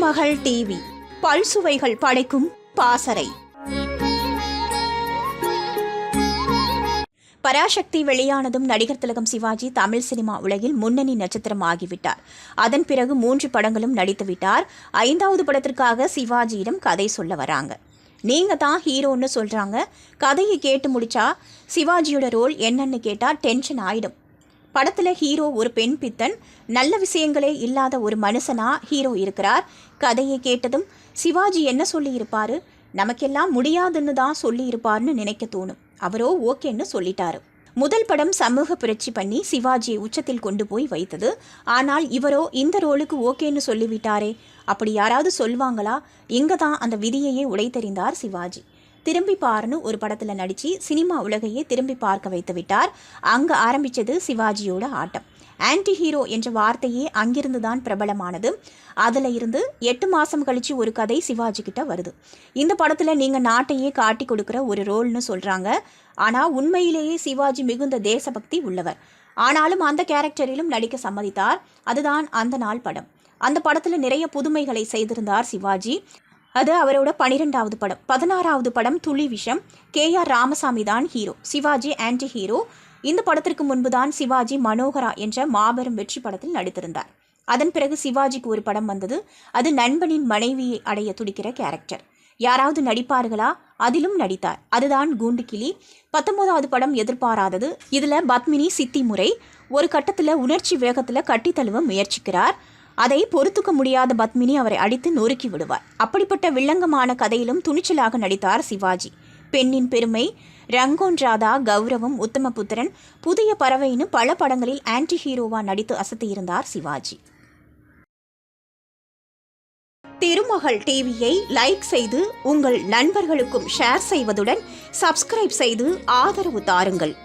திருமகள் TV பல்சுவைகள் படைக்கும் பாசறை. பராசக்தி வெளியானதும் நடிகர் திலகம் சிவாஜி தமிழ் சினிமா உலகில் முன்னணி நட்சத்திரம் ஆகிவிட்டார். அதன் பிறகு 3 படங்களும் நடித்துவிட்டார். 5வது படத்திற்காக சிவாஜியிடம் கதை சொல்ல வராங்க. நீங்க தான் ஹீரோன்னு சொல்றாங்க. கதையை கேட்டு முடிச்சா சிவாஜியோட ரோல் என்னன்னு கேட்டா டென்ஷன் ஆயிடும். படத்துல ஹீரோ ஒரு பெண் பித்தன், நல்ல விஷயங்களே இல்லாத ஒரு மனுஷனா ஹீரோ இருக்கிறார். கதையை கேட்டதும் சிவாஜி என்ன சொல்லி இருப்பாரு, நமக்கெல்லாம் முடியாதுன்னு தான் சொல்லி இருப்பார்னு நினைக்க தோணும். அவரோ ஓகேன்னு சொல்லிட்டாரு. முதல் படம் சமூக புரட்சி பண்ணி சிவாஜியை உச்சத்தில் கொண்டு போய் வைத்தது. ஆனால் இவரோ இந்த ரோலுக்கு ஓகேன்னு சொல்லிவிட்டாரே, அப்படி யாராவது சொல்வாங்களா? இங்க தான் அந்த விதியையே உடைத்தெறிந்தார் சிவாஜி. திரும்பி பாருன்னு ஒரு படத்தில் நடித்து சினிமா உலகையே திரும்பி பார்க்க வைத்து விட்டார். அங்கே ஆரம்பித்தது சிவாஜியோட ஆட்டம். ஆன்டி ஹீரோ என்ற வார்த்தையே அங்கிருந்து தான் பிரபலமானது. அதில் இருந்து 8 மாதம் கழித்து ஒரு கதை சிவாஜி கிட்ட வருது. இந்த படத்தில் நீங்கள் நாட்டையே காட்டி கொடுக்குற ஒரு ரோல்னு சொல்கிறாங்க. ஆனால் உண்மையிலேயே சிவாஜி மிகுந்த தேசபக்தி உள்ளவர். ஆனாலும் அந்த கேரக்டரிலும் நடிக்க சம்மதித்தார். அதுதான் அந்த நாள் படம். அந்த படத்தில் நிறைய புதுமைகளை செய்திருந்தார் சிவாஜி. அது அவரோட 12வது படம். 16வது படம் துளி விஷம். KR ராமசாமி தான் ஹீரோ, சிவாஜி ஆன்டி ஹீரோ. இந்த படத்திற்கு முன்பு தான் சிவாஜி மனோகரா என்ற மாபெரும் வெற்றி படத்தில் நடித்திருந்தார். அதன் பிறகு சிவாஜிக்கு ஒரு படம் வந்தது. அது நண்பனின் மனைவியை அடைய துடிக்கிற கேரக்டர். யாராவது நடிப்பார்களா? அதிலும் நடித்தார். அதுதான் கூண்டுக்கிளி. 19வது படம் எதிர்பாராதது. இதுல பத்மினி சித்தி முறை. ஒரு கட்டத்தில் உணர்ச்சி வேகத்தில் கட்டி தழுவ முயற்சிக்கிறார். அதை பொறுத்துக்க முடியாத பத்மினி அவரை அடித்து நொறுக்கி விடுவார். அப்படிப்பட்ட வில்லங்கமான கதையிலும் துணிச்சலாக நடித்தார் சிவாஜி. பெண்ணின் பெருமை, ரங்கோன் ராதா, கௌரவம், உத்தமபுத்திரன், புதிய பறவைன்னு பல படங்களில் ஆன்டி ஹீரோவா நடித்து அசத்தியிருந்தார் சிவாஜி. திருமகள் டிவியை லைக் செய்து உங்கள் நண்பர்களுக்கும் ஷேர் செய்வதுடன் சப்ஸ்கிரைப் செய்து ஆதரவு தாருங்கள்.